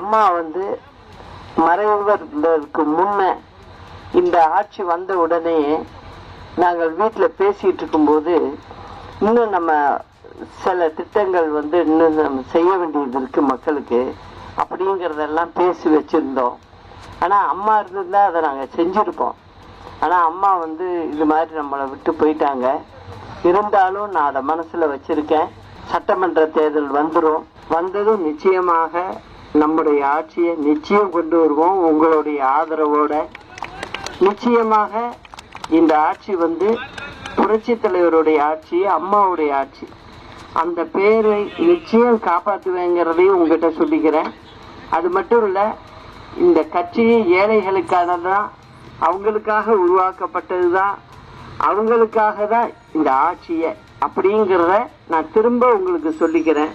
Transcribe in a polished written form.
அம்மா மறைவதற்கு முன்ன இந்த ஆட்சி வந்த உடனே நாங்கள் வீட்டில் பேசிட்டு இருக்கும்போது இன்னும் நம்ம சில திட்டங்கள் இன்னும் நம்ம செய்ய வேண்டியது இருக்கு மக்களுக்கு அப்படிங்கிறதெல்லாம் பேசி வச்சிருந்தோம். ஆனா அம்மா இருந்திருந்தா அதை நாங்க செஞ்சிருப்போம். ஆனா அம்மா இது மாதிரி நம்மளை விட்டு போயிட்டாங்க. இருந்தாலும் நான் அதை மனசுல வச்சிருக்கேன். சட்டமன்ற தேர்தல் வந்ததும் நிச்சயமாக நம்முடைய ஆட்சியை நிச்சயம் கொண்டு வருவோம். உங்களுடைய ஆதரவோட நிச்சயமாக இந்த ஆட்சி புரட்சி தலைவருடைய ஆட்சி, அம்மாவுடைய ஆட்சி. அந்த பேரை நிச்சயம் காப்பாற்றுவேங்கிறதையும் உங்ககிட்ட சொல்லிக்கிறேன். அது மட்டும் இல்ல, இந்த கட்சியை ஏழைகளுக்கானதான், அவங்களுக்காக உருவாக்கப்பட்டதுதான், அவங்களுக்காக தான் இந்த ஆட்சியை அப்படிங்கிறத நான் திரும்ப உங்களுக்கு சொல்லிக்கிறேன்.